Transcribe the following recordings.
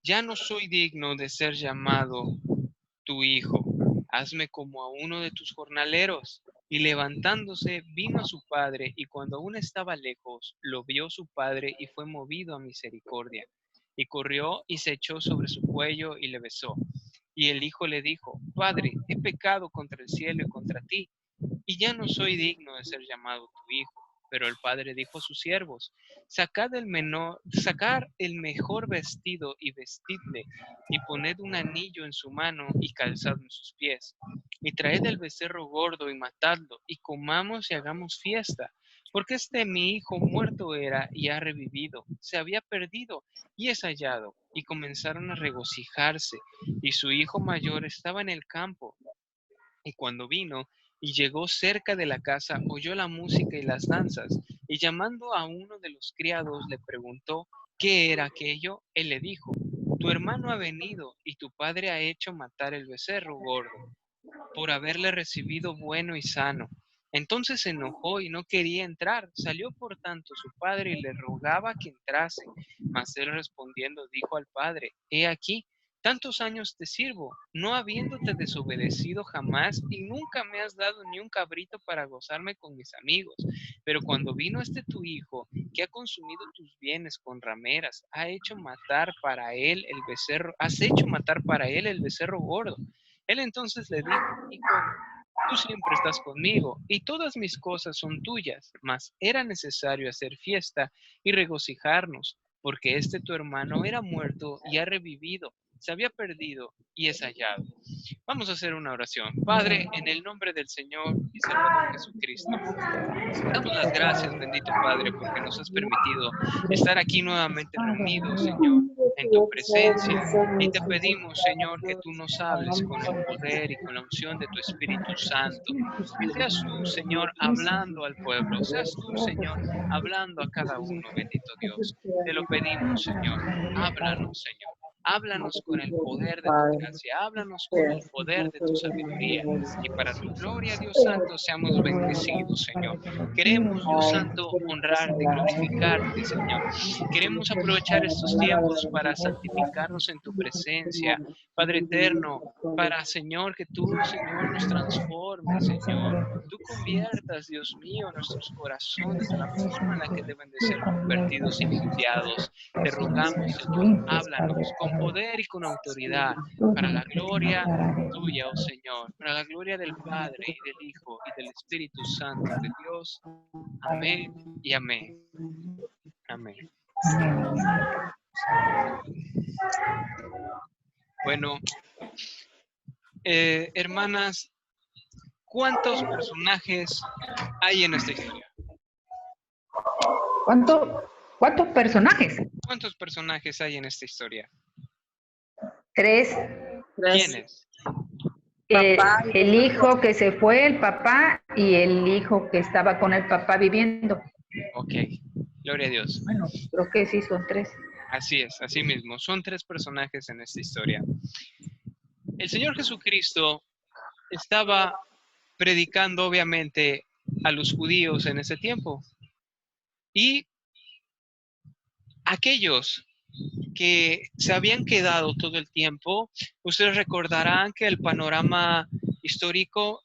ya no soy digno de ser llamado tu hijo. Hazme como a uno de tus jornaleros. Y levantándose, vino a su padre, y cuando aún estaba lejos, lo vio su padre y fue movido a misericordia. Y corrió y se echó sobre su cuello y le besó. Y el hijo le dijo, Padre, he pecado contra el cielo y contra ti, y ya no soy digno de ser llamado tu hijo. Pero el padre dijo a sus siervos, sacad el mejor vestido y vestidle, y poned un anillo en su mano y calzado en sus pies. Y traed el becerro gordo y matadlo, y comamos y hagamos fiesta. Porque mi hijo muerto era y ha revivido, se había perdido y es hallado. Y comenzaron a regocijarse, y su hijo mayor estaba en el campo. Y cuando vino y llegó cerca de la casa, oyó la música y las danzas, y llamando a uno de los criados le preguntó qué era aquello. Él le dijo, tu hermano ha venido y tu padre ha hecho matar el becerro gordo, por haberle recibido bueno y sano. Entonces se enojó y no quería entrar. Salió por tanto su padre y le rogaba que entrase. Mas él respondiendo dijo al padre, he aquí, tantos años te sirvo, no habiéndote desobedecido jamás, y nunca me has dado ni un cabrito para gozarme con mis amigos. Pero cuando vino tu hijo, que ha consumido tus bienes con rameras, has hecho matar para él el becerro gordo. Él entonces le dijo, hijo, tú siempre estás conmigo y todas mis cosas son tuyas, mas era necesario hacer fiesta y regocijarnos, porque tu hermano era muerto y ha revivido, se había perdido y es hallado. Vamos a hacer una oración. Padre, en el nombre del Señor y Salvador Jesucristo, damos las gracias, bendito Padre, porque nos has permitido estar aquí nuevamente reunidos, Señor, en tu presencia. Y te pedimos, Señor, que tú nos hables con el poder y con la unción de tu Espíritu Santo. Seas tú, Señor, hablando al pueblo. Seas tú, Señor, hablando a cada uno, bendito Dios. Te lo pedimos, Señor. Háblanos, Señor. Háblanos con el poder de tu gracia. Háblanos con el poder de tu sabiduría. Y para tu gloria, Dios Santo, seamos bendecidos, Señor. Queremos, Dios Santo, honrarte, glorificarte, Señor. Queremos aprovechar estos tiempos para santificarnos en tu presencia, Padre eterno, para, Señor, que tú, Señor, nos transformes, Señor. Tú conviertas, Dios mío, nuestros corazones de la forma en la que deben de ser convertidos y limpiados. Te rogamos, Señor, háblanos con poder y con autoridad para la gloria tuya, oh Señor, para la gloria del Padre y del Hijo y del Espíritu Santo de Dios. Amén y amén. Amén. Bueno, hermanas, ¿cuántos personajes hay en esta historia? ¿Cuántos personajes? ¿Cuántos personajes hay en esta historia? 3. ¿Quiénes? El hijo que se fue, el papá, y el hijo que estaba con el papá viviendo. Ok, gloria a Dios. Bueno, creo que sí son 3. Así es, así mismo. Son 3 personajes en esta historia. El Señor Jesucristo estaba predicando, obviamente, a los judíos en ese tiempo. Y aquellos que se habían quedado todo el tiempo, ustedes recordarán que el panorama histórico,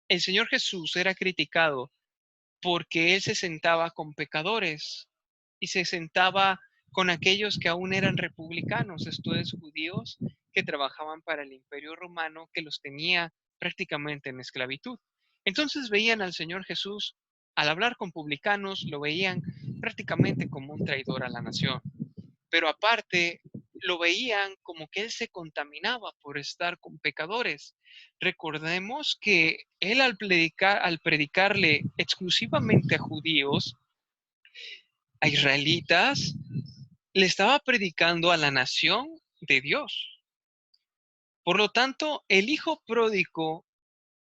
el Señor Jesús era criticado porque él se sentaba con pecadores y se sentaba con aquellos que aún eran republicanos, esto es, judíos que trabajaban para el Imperio Romano, que los tenía prácticamente en esclavitud. Entonces veían al Señor Jesús, al hablar con publicanos, lo veían prácticamente como un traidor a la nación. Pero aparte, lo veían como que él se contaminaba por estar con pecadores. Recordemos que él al predicarle exclusivamente a judíos, a israelitas, le estaba predicando a la nación de Dios. Por lo tanto, el hijo pródigo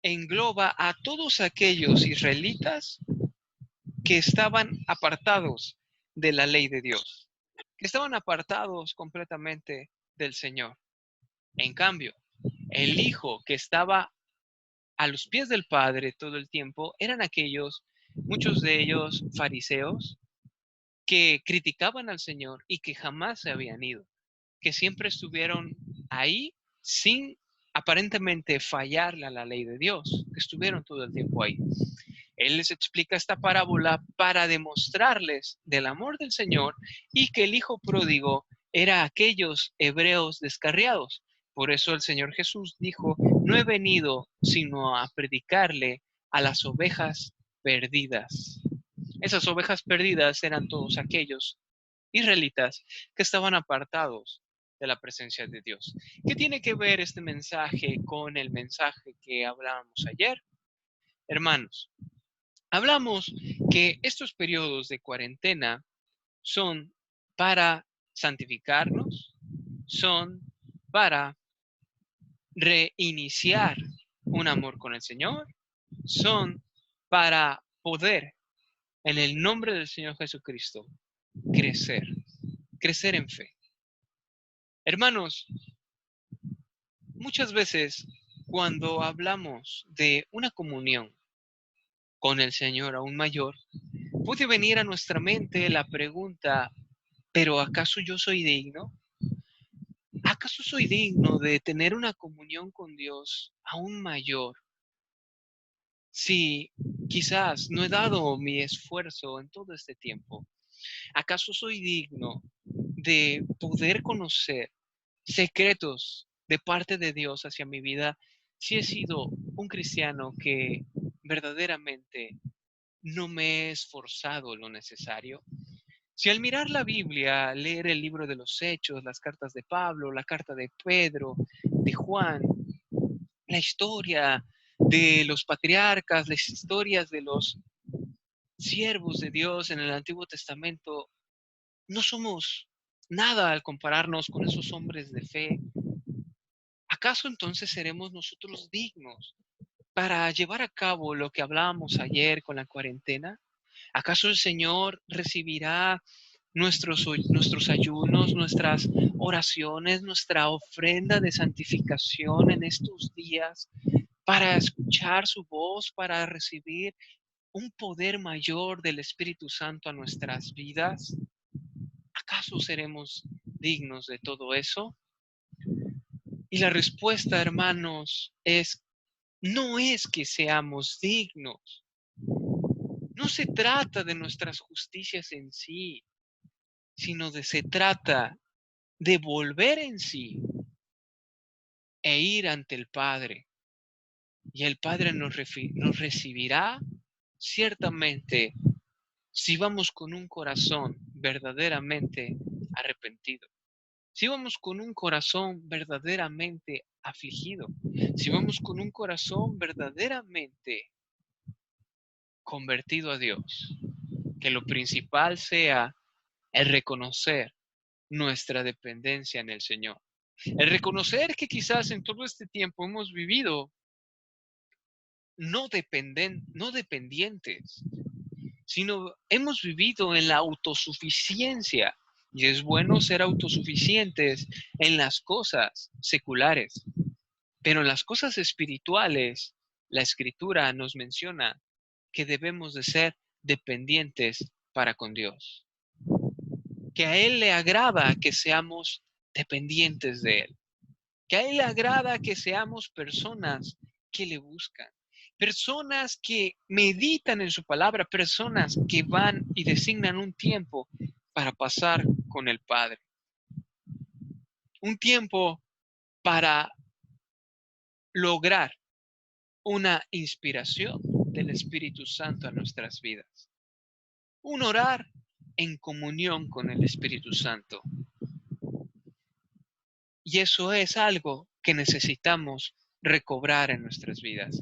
engloba a todos aquellos israelitas que estaban apartados de la ley de Dios, que estaban apartados completamente del Señor. En cambio, el hijo que estaba a los pies del Padre todo el tiempo eran aquellos, muchos de ellos fariseos, que criticaban al Señor y que jamás se habían ido. que siempre estuvieron ahí sin aparentemente fallarle a la ley de Dios, que estuvieron todo el tiempo ahí. Él les explica esta parábola para demostrarles del amor del Señor y que el hijo pródigo era aquellos hebreos descarriados. Por eso el Señor Jesús dijo, no he venido sino a predicarle a las ovejas perdidas. Esas ovejas perdidas eran todos aquellos israelitas que estaban apartados de la presencia de Dios. ¿Qué tiene que ver este mensaje con el mensaje que hablábamos ayer? Hermanos, hablamos que estos periodos de cuarentena son para santificarnos, son para reiniciar un amor con el Señor, son para poder, en el nombre del Señor Jesucristo, crecer, crecer en fe. Hermanos, muchas veces cuando hablamos de una comunión con el Señor aún mayor, puede venir a nuestra mente la pregunta, ¿pero acaso yo soy digno? ¿Acaso soy digno de tener una comunión con Dios aún mayor? Si quizás no he dado mi esfuerzo en todo este tiempo, ¿acaso soy digno de poder conocer secretos de parte de Dios hacia mi vida si he sido un cristiano que verdaderamente no me he esforzado lo necesario? Si al mirar la Biblia, leer el libro de los Hechos, las cartas de Pablo, la carta de Pedro, de Juan, la historia de los patriarcas, las historias de los siervos de Dios en el Antiguo Testamento, no somos nada al compararnos con esos hombres de fe. ¿Acaso entonces seremos nosotros dignos para llevar a cabo lo que hablábamos ayer con la cuarentena? ¿Acaso el Señor recibirá nuestros ayunos, nuestras oraciones, nuestra ofrenda de santificación en estos días para escuchar su voz, para recibir un poder mayor del Espíritu Santo a nuestras vidas? ¿Acaso seremos dignos de todo eso? Y la respuesta, hermanos, no es que seamos dignos. No se trata de nuestras justicias en sí, sino se trata de volver en sí e ir ante el Padre. Y el Padre nos recibirá ciertamente si vamos con un corazón verdaderamente arrepentido. Si vamos con un corazón verdaderamente afligido, si vamos con un corazón verdaderamente convertido a Dios, que lo principal sea el reconocer nuestra dependencia en el Señor. El reconocer que quizás en todo este tiempo hemos vivido no dependientes, sino hemos vivido en la autosuficiencia. Y es bueno ser autosuficientes en las cosas seculares, pero en las cosas espirituales, la Escritura nos menciona que debemos de ser dependientes para con Dios. Que a Él le agrada que seamos dependientes de Él. Que a Él le agrada que seamos personas que le buscan. Personas que meditan en su palabra, personas que van y designan un tiempo para pasar con el Padre. Un tiempo para lograr una inspiración del Espíritu Santo a nuestras vidas. Un orar en comunión con el Espíritu Santo. Y eso es algo que necesitamos recobrar en nuestras vidas.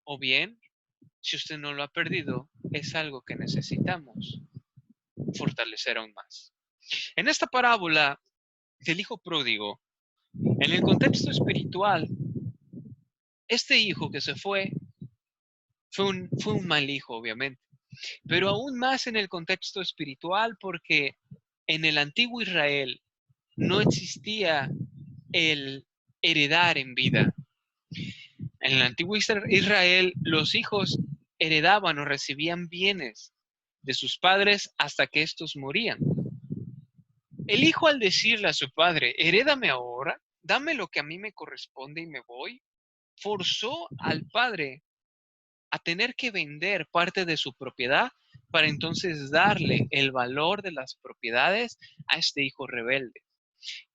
O bien, si usted no lo ha perdido, es algo que necesitamos fortalecer aún más. En esta parábola del hijo pródigo, en el contexto espiritual, este hijo que se fue un mal hijo, obviamente, pero aún más en el contexto espiritual porque en el antiguo Israel no existía el heredar en vida. En el antiguo Israel, los hijos heredaban o recibían bienes de sus padres hasta que estos morían. El hijo, al decirle a su padre, herédame ahora, dame lo que a mí me corresponde y me voy, forzó al padre a tener que vender parte de su propiedad para entonces darle el valor de las propiedades a este hijo rebelde.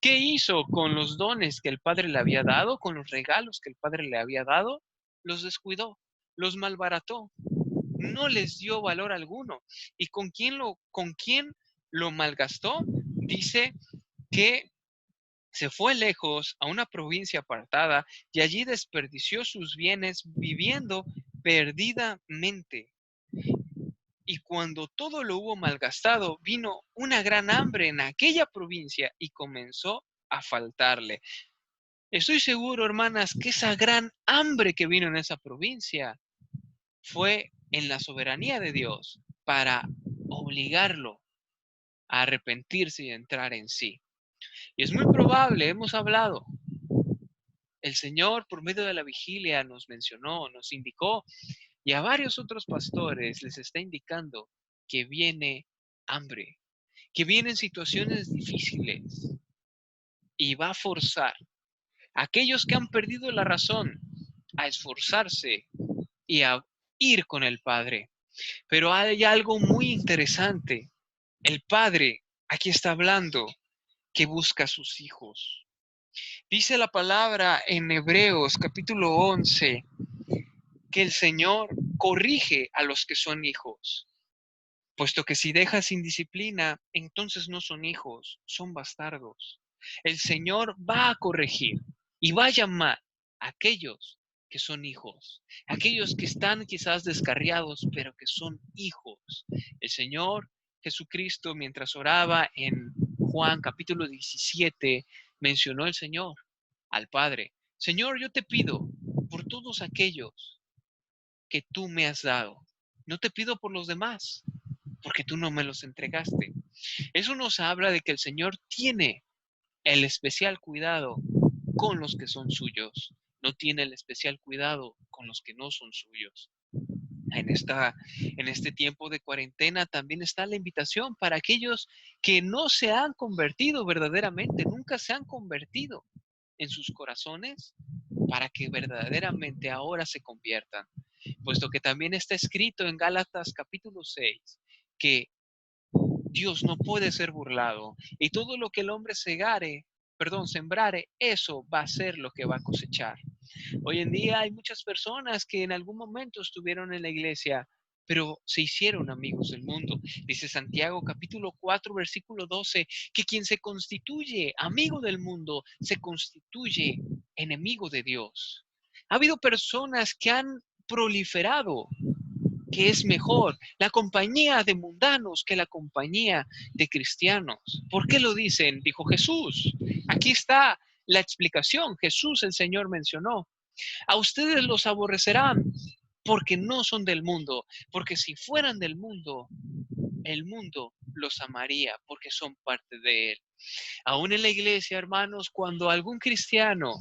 ¿Qué hizo con los dones que el padre le había dado, con los regalos que el padre le había dado? Los descuidó, los malbarató, no les dio valor alguno. ¿Y con quién lo malgastó? Dice que se fue lejos a una provincia apartada y allí desperdició sus bienes viviendo perdidamente. Y cuando todo lo hubo malgastado, vino una gran hambre en aquella provincia y comenzó a faltarle. Estoy seguro, hermanas, que esa gran hambre que vino en esa provincia fue en la soberanía de Dios para obligarlo a arrepentirse y entrar en sí. Y es muy probable, hemos hablado, el Señor por medio de la vigilia nos mencionó, nos indicó, y a varios otros pastores les está indicando que viene hambre, que vienen situaciones difíciles y va a forzar a aquellos que han perdido la razón a esforzarse y a ir con el Padre. Pero hay algo muy interesante. El Padre aquí está hablando que busca a sus hijos. Dice la palabra en Hebreos capítulo 11 que el Señor corrige a los que son hijos, puesto que si dejas sin disciplina, entonces no son hijos, son bastardos. El Señor va a corregir y va a llamar a aquellos que son hijos, aquellos que están quizás descarriados, pero que son hijos. El Señor Jesucristo, mientras oraba en Juan capítulo 17, mencionó el Señor al Padre. Señor, yo te pido por todos aquellos que tú me has dado. No te pido por los demás, porque tú no me los entregaste. Eso nos habla de que el Señor tiene el especial cuidado con los que son suyos. No tiene el especial cuidado con los que no son suyos. En este tiempo de cuarentena también está la invitación para aquellos que no se han convertido verdaderamente, nunca se han convertido en sus corazones, para que verdaderamente ahora se conviertan. Puesto que también está escrito en Gálatas capítulo 6 que Dios no puede ser burlado y todo lo que el hombre sembrare, eso va a ser lo que va a cosechar. Hoy en día hay muchas personas que en algún momento estuvieron en la iglesia, pero se hicieron amigos del mundo. Dice Santiago capítulo 4, versículo 12, que quien se constituye amigo del mundo, se constituye enemigo de Dios. Ha habido personas que han proliferado, que es mejor la compañía de mundanos que la compañía de cristianos. ¿Por qué lo dicen? Dijo Jesús. Aquí está la explicación. Jesús, el Señor, mencionó: a ustedes los aborrecerán porque no son del mundo, porque si fueran del mundo, el mundo los amaría porque son parte de él. Aún en la iglesia, hermanos, cuando algún cristiano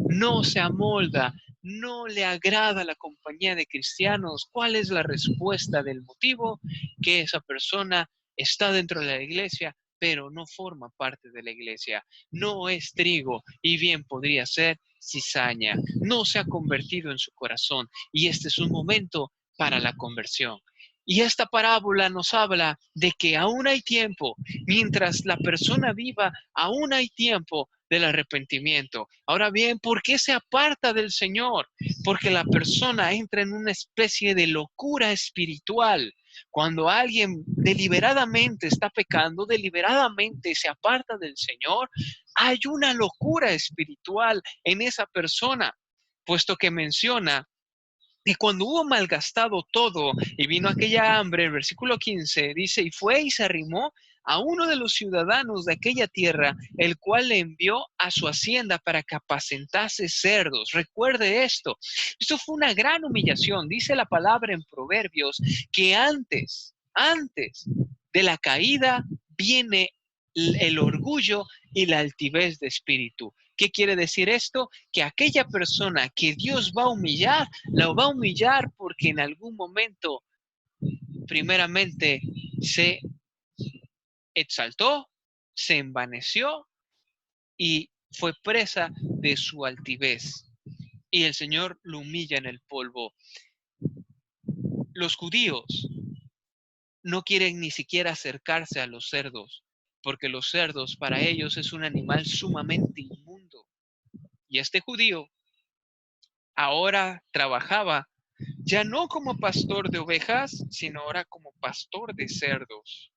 no se amolda, no le agrada la compañía de cristianos, ¿cuál es la respuesta del motivo? Que esa persona está dentro de la iglesia, pero no forma parte de la iglesia. No es trigo y bien podría ser cizaña. No se ha convertido en su corazón y este es un momento para la conversión. Y esta parábola nos habla de que aún hay tiempo, mientras la persona viva, aún hay tiempo del arrepentimiento. Ahora bien, ¿por qué se aparta del Señor? Porque la persona entra en una especie de locura espiritual. Cuando alguien deliberadamente está pecando, deliberadamente se aparta del Señor, hay una locura espiritual en esa persona, puesto que menciona y cuando hubo malgastado todo y vino aquella hambre, el versículo 15 dice, y fue y se arrimó a uno de los ciudadanos de aquella tierra, el cual le envió a su hacienda para que apacentase cerdos. Recuerde esto, esto fue una gran humillación. Dice la palabra en Proverbios que antes de la caída viene el orgullo y la altivez de espíritu. ¿Qué quiere decir esto? Que aquella persona que Dios va a humillar, la va a humillar porque en algún momento, primeramente, se exaltó, se envaneció y fue presa de su altivez. Y el Señor lo humilla en el polvo. Los judíos no quieren ni siquiera acercarse a los cerdos, porque los cerdos para ellos es un animal sumamente inmundo. Y este judío ahora trabajaba ya no como pastor de ovejas, sino ahora como pastor de cerdos.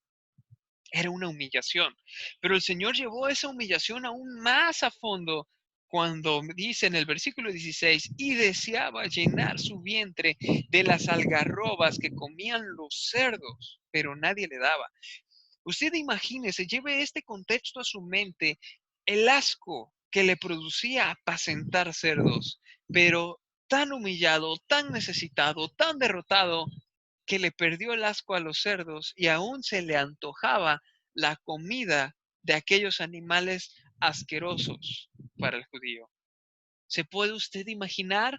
Era una humillación, pero el Señor llevó esa humillación aún más a fondo cuando dice en el versículo 16, y deseaba llenar su vientre de las algarrobas que comían los cerdos, pero nadie le daba. Usted imagínese, lleve este contexto a su mente, el asco que le producía apacentar cerdos, pero tan humillado, tan necesitado, tan derrotado, que le perdió el asco a los cerdos y aún se le antojaba la comida de aquellos animales asquerosos para el judío. ¿Se puede usted imaginar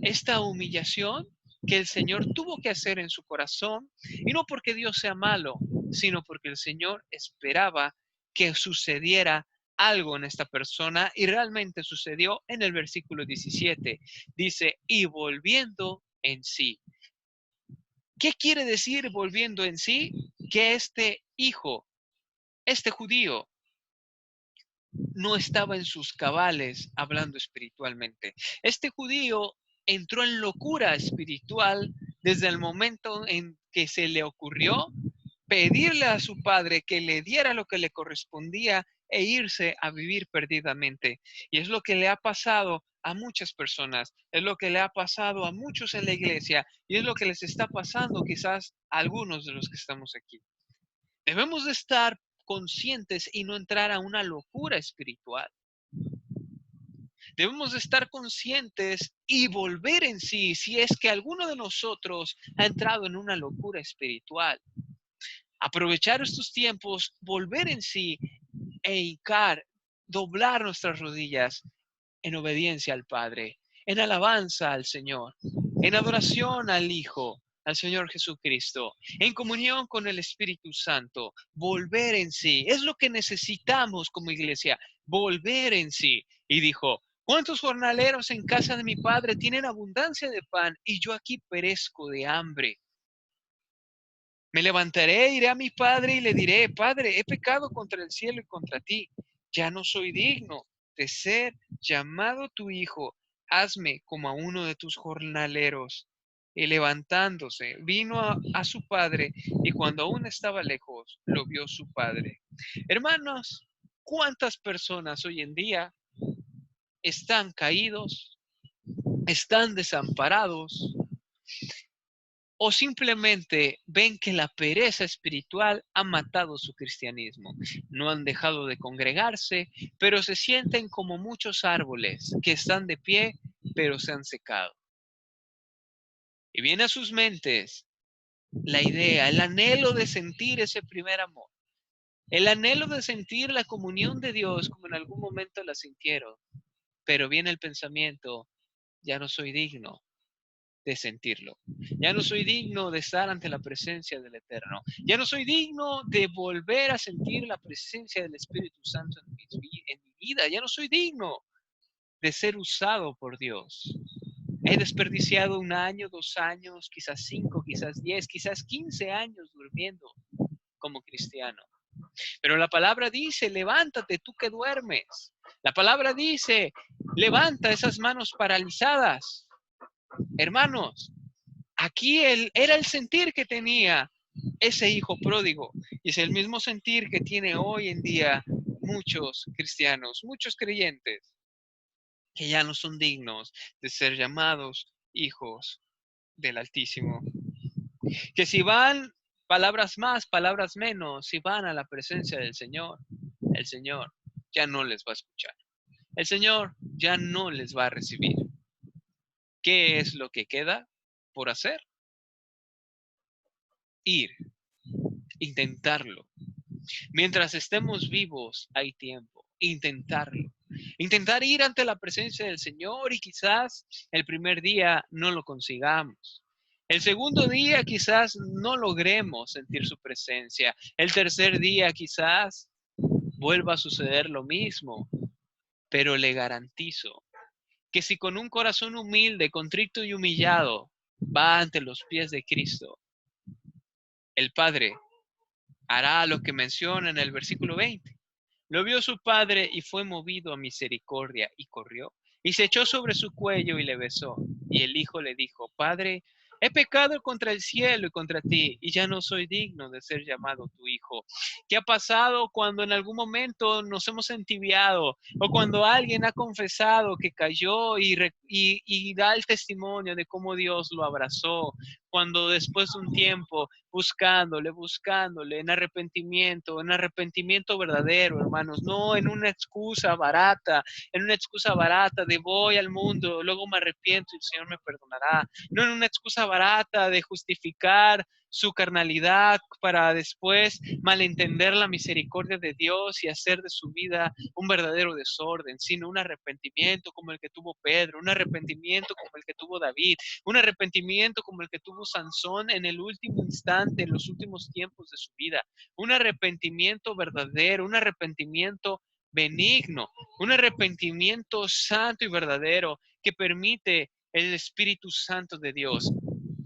esta humillación que el Señor tuvo que hacer en su corazón? Y no porque Dios sea malo, sino porque el Señor esperaba que sucediera algo en esta persona y realmente sucedió en el versículo 17. Dice, y volviendo en sí. ¿Qué quiere decir volviendo en sí? Que este hijo, este judío, no estaba en sus cabales hablando espiritualmente. Este judío entró en locura espiritual desde el momento en que se le ocurrió pedirle a su padre que le diera lo que le correspondía e irse a vivir perdidamente. Y es lo que le ha pasado a muchas personas, es lo que le ha pasado a muchos en la iglesia y es lo que les está pasando quizás a algunos de los que estamos aquí. Debemos de estar conscientes y no entrar a una locura espiritual. Debemos de estar conscientes y volver en sí si es que alguno de nosotros ha entrado en una locura espiritual. Aprovechar estos tiempos, volver en sí e hincar, doblar nuestras rodillas en obediencia al Padre, en alabanza al Señor, en adoración al Hijo, al Señor Jesucristo, en comunión con el Espíritu Santo, volver en sí. Es lo que necesitamos como iglesia, volver en sí. Y dijo, ¿cuántos jornaleros en casa de mi Padre tienen abundancia de pan y yo aquí perezco de hambre? Me levantaré, iré a mi padre y le diré, Padre, he pecado contra el cielo y contra ti. Ya no soy digno de ser llamado tu hijo. Hazme como a uno de tus jornaleros. Y levantándose, vino a su padre y cuando aún estaba lejos, lo vio su padre. Hermanos, ¿cuántas personas hoy en día están caídos, están desamparados, o simplemente ven que la pereza espiritual ha matado su cristianismo? No han dejado de congregarse, pero se sienten como muchos árboles que están de pie, pero se han secado. Y viene a sus mentes la idea, el anhelo de sentir ese primer amor, el anhelo de sentir la comunión de Dios como en algún momento la sintieron, pero viene el pensamiento, ya no soy digno de sentirlo. Ya no soy digno de estar ante la presencia del Eterno. Ya no soy digno de volver a sentir la presencia del Espíritu Santo en mi vida. Ya no soy digno de ser usado por Dios. He desperdiciado 1 año, 2 años, quizás 5, quizás 10, quizás 15 años durmiendo como cristiano. Pero la palabra dice, levántate tú que duermes. La palabra dice, levanta esas manos paralizadas. Hermanos, aquí era el sentir que tenía ese hijo pródigo y es el mismo sentir que tiene hoy en día muchos cristianos, muchos creyentes que ya no son dignos de ser llamados hijos del Altísimo. Que si van palabras más, palabras menos, si van a la presencia del Señor, el Señor ya no les va a escuchar. El Señor ya no les va a recibir. ¿Qué es lo que queda por hacer? Ir, intentarlo. Mientras estemos vivos, hay tiempo. Intentarlo. Intentar ir ante la presencia del Señor y quizás el primer día no lo consigamos. El segundo día quizás no logremos sentir su presencia. El tercer día quizás vuelva a suceder lo mismo, pero le garantizo que si con un corazón humilde, contrito y humillado va ante los pies de Cristo, el Padre hará lo que menciona en el versículo 20. Lo vio su padre y fue movido a misericordia y corrió y se echó sobre su cuello y le besó. Y el hijo le dijo, Padre, he pecado contra el cielo y contra ti y ya no soy digno de ser llamado tu hijo. ¿Qué ha pasado cuando en algún momento nos hemos entibiado o cuando alguien ha confesado que cayó y da el testimonio de cómo Dios lo abrazó? Cuando después de un tiempo buscándole en arrepentimiento verdadero, hermanos, no en una excusa barata, de voy al mundo, luego me arrepiento y el Señor me perdonará, no en una excusa barata de justificar su carnalidad para después malentender la misericordia de Dios y hacer de su vida un verdadero desorden, sino un arrepentimiento como el que tuvo Pedro, un arrepentimiento como el que tuvo David, un arrepentimiento como el que tuvo Sansón en el último instante, en los últimos tiempos de su vida, un arrepentimiento verdadero, un arrepentimiento benigno, un arrepentimiento santo y verdadero que permite el Espíritu Santo de Dios,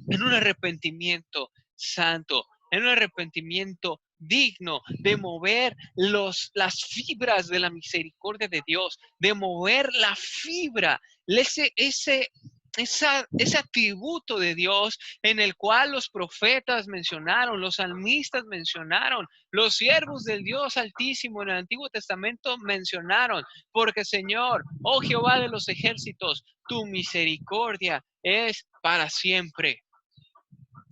en un arrepentimiento santo, en un arrepentimiento digno de mover las fibras de la misericordia de Dios, de mover la fibra, ese atributo de Dios en el cual los profetas mencionaron, los salmistas mencionaron, los siervos del Dios Altísimo en el Antiguo Testamento mencionaron, porque Señor, oh Jehová de los ejércitos, tu misericordia es para siempre.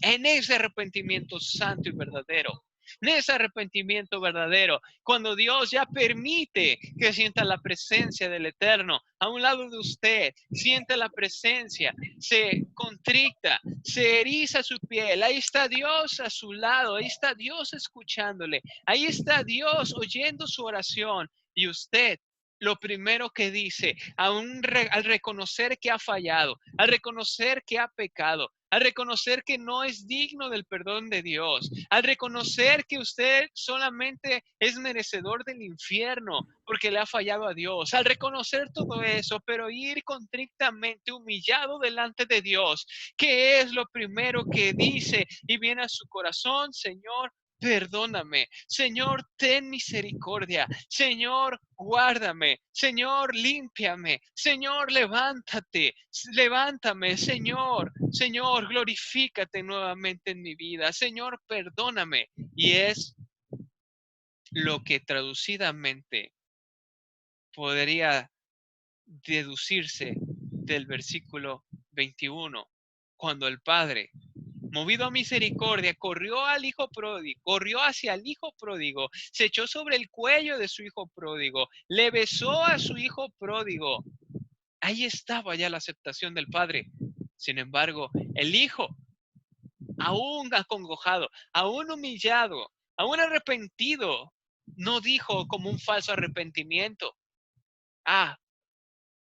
En ese arrepentimiento santo y verdadero, en ese arrepentimiento verdadero, cuando Dios ya permite que sienta la presencia del Eterno a un lado de usted, siente la presencia, se contricta, se eriza su piel, ahí está Dios a su lado, ahí está Dios escuchándole, ahí está Dios oyendo su oración y usted lo primero que dice, al reconocer que ha fallado, al reconocer que ha pecado, al reconocer que no es digno del perdón de Dios, al reconocer que usted solamente es merecedor del infierno porque le ha fallado a Dios, al reconocer todo eso, pero ir contrictamente humillado delante de Dios, ¿qué es lo primero que dice y viene a su corazón? Señor, perdóname, Señor, ten misericordia, Señor, guárdame, Señor, límpiame, Señor, levántame, Señor, Señor, glorifícate nuevamente en mi vida, Señor, perdóname. Y es lo que traducidamente podría deducirse del versículo 21, cuando el Padre, movido a misericordia, corrió hacia el hijo pródigo, se echó sobre el cuello de su hijo pródigo, le besó a su hijo pródigo. Ahí estaba ya la aceptación del Padre. Sin embargo, el hijo, aún acongojado, aún humillado, aún arrepentido, no dijo como un falso arrepentimiento, ah,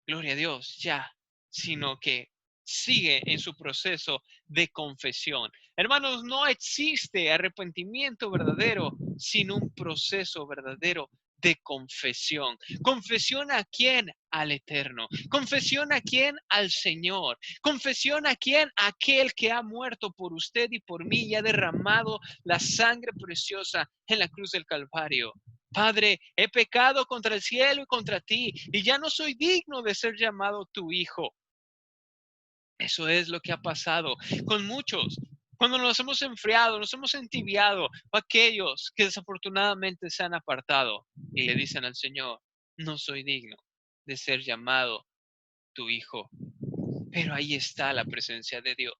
gloria a Dios, ya, sino que sigue en su proceso de confesión. Hermanos, no existe arrepentimiento verdadero sin un proceso verdadero de confesión. ¿Confesión a quién? Al Eterno. ¿Confesión a quién? Al Señor. ¿Confesión a quién? Aquel que ha muerto por usted y por mí y ha derramado la sangre preciosa en la cruz del Calvario. Padre, he pecado contra el cielo y contra ti, y ya no soy digno de ser llamado tu hijo. Eso es lo que ha pasado con muchos. Cuando nos hemos enfriado, nos hemos entibiado, o aquellos que desafortunadamente se han apartado y le dicen al Señor, no soy digno de ser llamado tu hijo. Pero ahí está la presencia de Dios.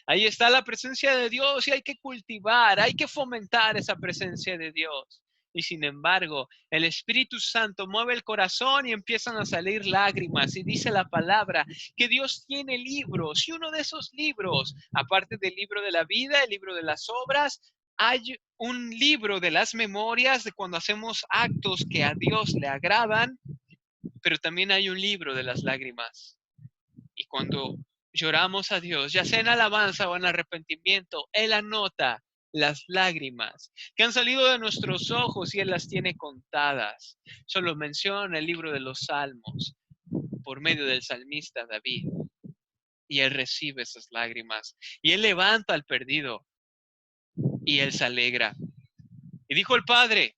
Ahí está la presencia de Dios y hay que cultivar, hay que fomentar esa presencia de Dios. Y sin embargo, el Espíritu Santo mueve el corazón y empiezan a salir lágrimas. Y dice la palabra que Dios tiene libros. Y uno de esos libros, aparte del libro de la vida, el libro de las obras, hay un libro de las memorias de cuando hacemos actos que a Dios le agradan, pero también hay un libro de las lágrimas. Y cuando lloramos a Dios, ya sea en alabanza o en arrepentimiento, Él anota las lágrimas que han salido de nuestros ojos y Él las tiene contadas. Solo menciona el libro de los Salmos por medio del salmista David. Y Él recibe esas lágrimas. Y Él levanta al perdido. Y Él se alegra. Y dijo el padre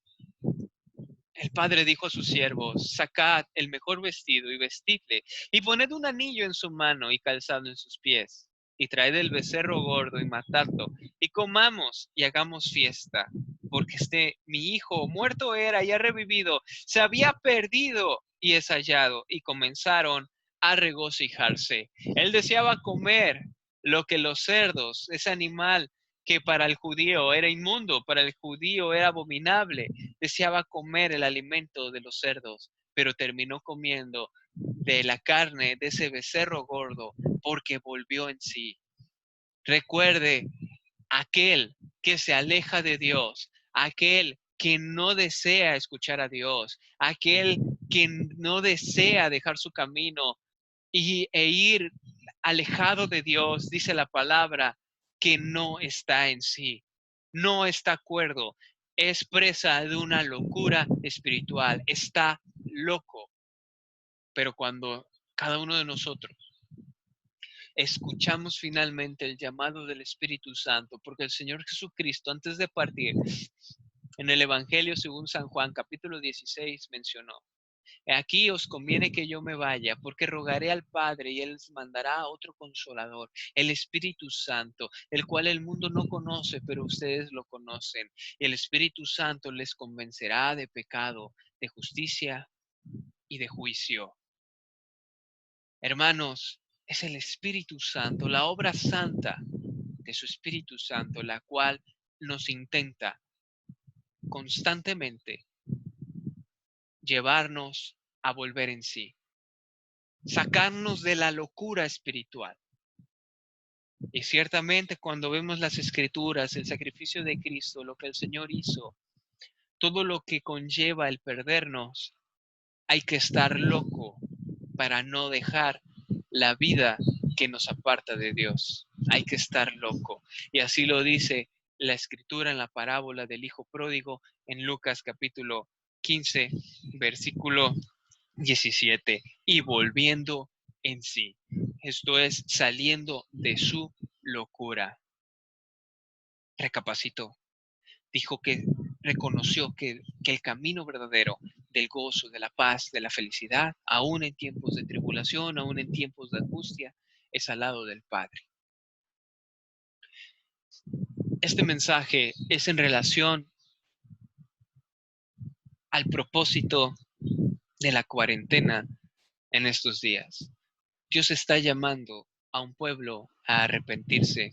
dijo a sus siervos, sacad el mejor vestido y vestidle, y poned un anillo en su mano y calzado en sus pies, y traed el becerro gordo y matadlo, y comamos y hagamos fiesta, porque mi hijo muerto era y ha revivido, se había perdido y es hallado, y comenzaron a regocijarse. Él deseaba comer lo que los cerdos, ese animal que para el judío era inmundo, para el judío era abominable, deseaba comer el alimento de los cerdos, pero terminó comiendo de la carne de ese becerro gordo porque volvió en sí. Recuerde, aquel que se aleja de Dios, aquel que no desea escuchar a Dios, aquel que no desea dejar su camino e ir alejado de Dios, dice la palabra, que no está en sí, no está acuerdo, es presa de una locura espiritual, está loco. Pero cuando cada uno de nosotros escuchamos finalmente el llamado del Espíritu Santo, porque el Señor Jesucristo, antes de partir, en el Evangelio según San Juan, capítulo 16, mencionó: aquí os conviene que yo me vaya, porque rogaré al Padre y Él les mandará a otro consolador, el Espíritu Santo, el cual el mundo no conoce, pero ustedes lo conocen. Y el Espíritu Santo les convencerá de pecado, de justicia y de juicio. Hermanos, es el Espíritu Santo, la obra santa de su Espíritu Santo, la cual nos intenta constantemente llevarnos a volver en sí, sacarnos de la locura espiritual. Y ciertamente cuando vemos las escrituras, el sacrificio de Cristo, lo que el Señor hizo, todo lo que conlleva el perdernos, hay que estar loco para no dejar la vida que nos aparta de Dios. Hay que estar loco. Y así lo dice la escritura en la parábola del Hijo Pródigo en Lucas capítulo 15, versículo 17, y volviendo en sí. Esto es, saliendo de su locura. Recapacitó. Dijo que reconoció que el camino verdadero del gozo, de la paz, de la felicidad, aún en tiempos de tribulación, aún en tiempos de angustia, es al lado del Padre. Este mensaje es en relación al propósito de la cuarentena en estos días. Dios está llamando a un pueblo a arrepentirse.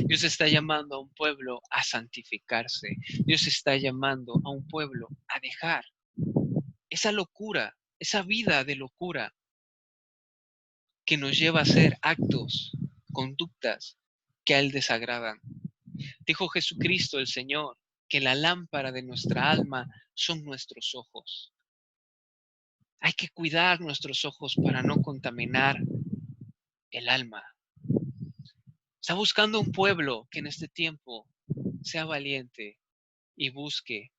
Dios está llamando a un pueblo a santificarse. Dios está llamando a un pueblo a dejar esa locura, esa vida de locura que nos lleva a hacer actos, conductas que a Él desagradan. Dijo Jesucristo el Señor que la lámpara de nuestra alma son nuestros ojos. Hay que cuidar nuestros ojos para no contaminar el alma. Está buscando un pueblo que en este tiempo sea valiente y busque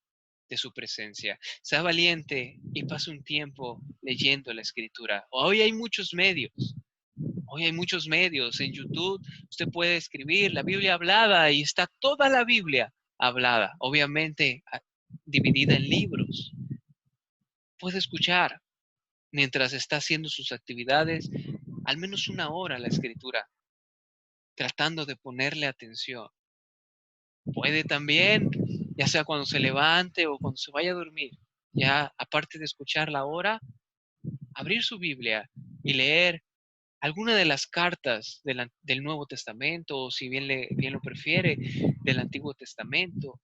de su presencia. Sea valiente y pase un tiempo leyendo la escritura. Hoy hay muchos medios. Hoy hay muchos medios. En YouTube usted puede escribir la Biblia hablada y está toda la Biblia hablada. Obviamente dividida en libros. Puede escuchar mientras está haciendo sus actividades al menos una hora la escritura, tratando de ponerle atención. Puede también, ya sea cuando se levante o cuando se vaya a dormir, ya aparte de escuchar la hora, abrir su Biblia y leer alguna de las cartas del Nuevo Testamento, o si bien lo prefiere, del Antiguo Testamento,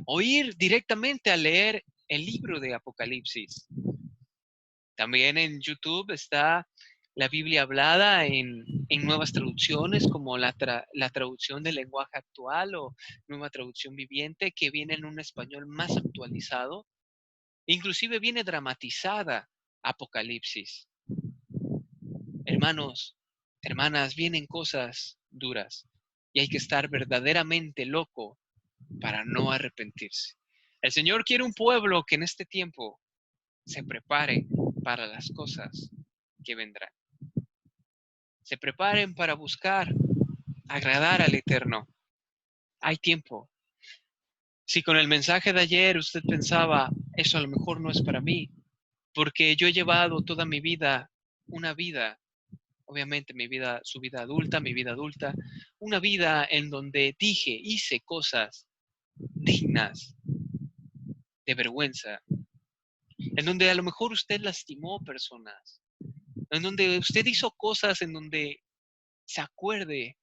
o ir directamente a leer el libro de Apocalipsis. También en YouTube está la Biblia hablada en nuevas traducciones, como la traducción del lenguaje actual o nueva traducción viviente, que viene en un español más actualizado. Inclusive viene dramatizada Apocalipsis. Hermanos, hermanas, vienen cosas duras. y hay que estar verdaderamente loco para no arrepentirse. El Señor quiere un pueblo que en este tiempo se prepare para las cosas que vendrán. Se preparen para buscar agradar al Eterno. Hay tiempo. Si con el mensaje de ayer usted pensaba, eso a lo mejor no es para mí, porque yo he llevado toda mi vida, una vida, obviamente su vida adulta, una vida en donde hice cosas dignas de vergüenza, en donde a lo mejor usted lastimó personas, en donde usted hizo cosas en donde se acuerde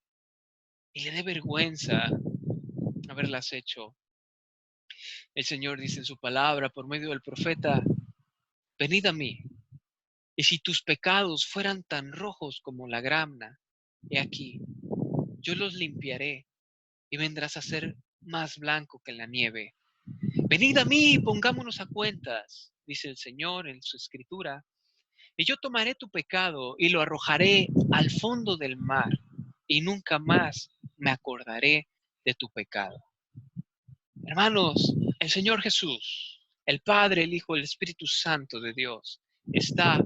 y le dé vergüenza haberlas hecho. El Señor dice en su palabra por medio del profeta, venid a mí, y si tus pecados fueran tan rojos como la grana, he aquí, yo los limpiaré y vendrás a ser más blanco que la nieve. Venid a mí y pongámonos a cuentas, dice el Señor en su escritura, y yo tomaré tu pecado y lo arrojaré al fondo del mar, y nunca más me acordaré de tu pecado. Hermanos, el Señor Jesús, el Padre, el Hijo, el Espíritu Santo de Dios, está,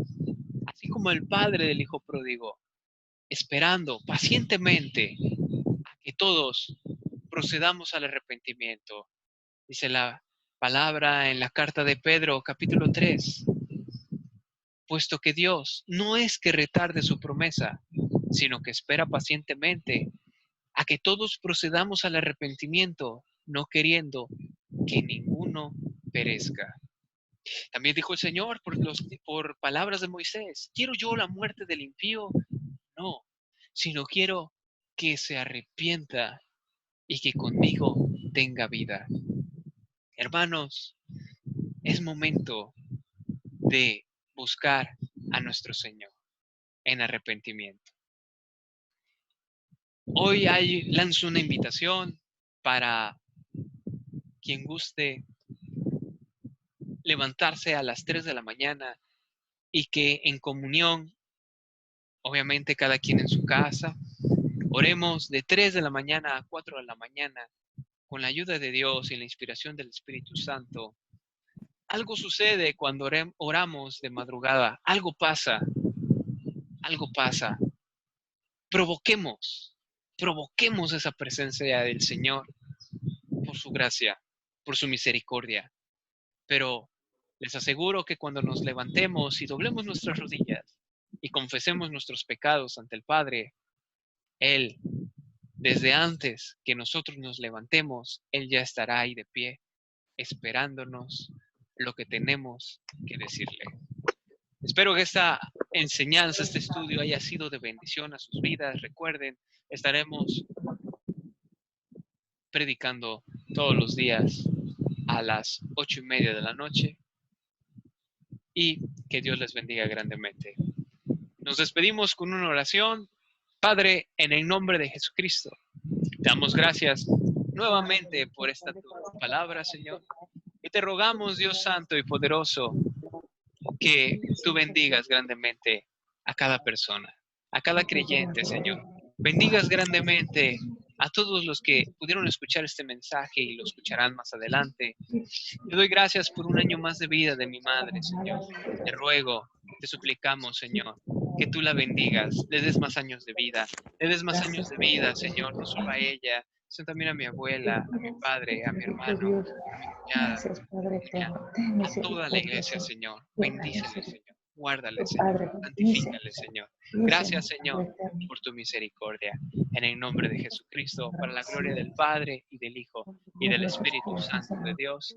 así como el Padre del Hijo pródigo, esperando pacientemente a que todos procedamos al arrepentimiento. Dice la palabra en la carta de Pedro, capítulo 3, puesto que Dios no es que retarde su promesa, sino que espera pacientemente a que todos procedamos al arrepentimiento, no queriendo que ninguno perezca. También dijo el Señor por palabras de Moisés, ¿quiero yo la muerte del impío? No, sino quiero que se arrepienta y que conmigo tenga vida. Hermanos, es momento de buscar a nuestro Señor en arrepentimiento. Hoy lanzo una invitación para quien guste levantarse a las 3 de la mañana y que en comunión, obviamente cada quien en su casa, oremos de 3 de la mañana a 4 de la mañana con la ayuda de Dios y la inspiración del Espíritu Santo. Algo sucede cuando oramos de madrugada, algo pasa. Provoquemos esa presencia del Señor por su gracia, por su misericordia. Pero les aseguro que cuando nos levantemos y doblemos nuestras rodillas y confesemos nuestros pecados ante el Padre, Él, desde antes que nosotros nos levantemos, Él ya estará ahí de pie, esperándonos lo que tenemos que decirle. Espero que esta enseñanza, este estudio haya sido de bendición a sus vidas. Recuerden, estaremos predicando todos los días a las 8:30 de la noche y que Dios les bendiga grandemente. Nos despedimos con una oración. Padre, en el nombre de Jesucristo, te damos gracias nuevamente por esta tu palabra, Señor. Y te rogamos, Dios Santo y poderoso, que tú bendigas grandemente a cada persona, a cada creyente, Señor. Bendigas grandemente a todos los que pudieron escuchar este mensaje y lo escucharán más adelante. Te doy gracias por un año más de vida de mi madre, Señor. Te ruego, te suplicamos, Señor, que tú la bendigas, le des más años de vida, Señor, no solo a ella, sino también a mi abuela, a mi padre, a mi hermano, a mi cuñada, a toda la iglesia, Señor. Bendícele, Señor. Guárdale, Señor. Santifícale, Señor. Gracias, Señor, por tu misericordia. En el nombre de Jesucristo, para la gloria del Padre y del Hijo y del Espíritu Santo de Dios.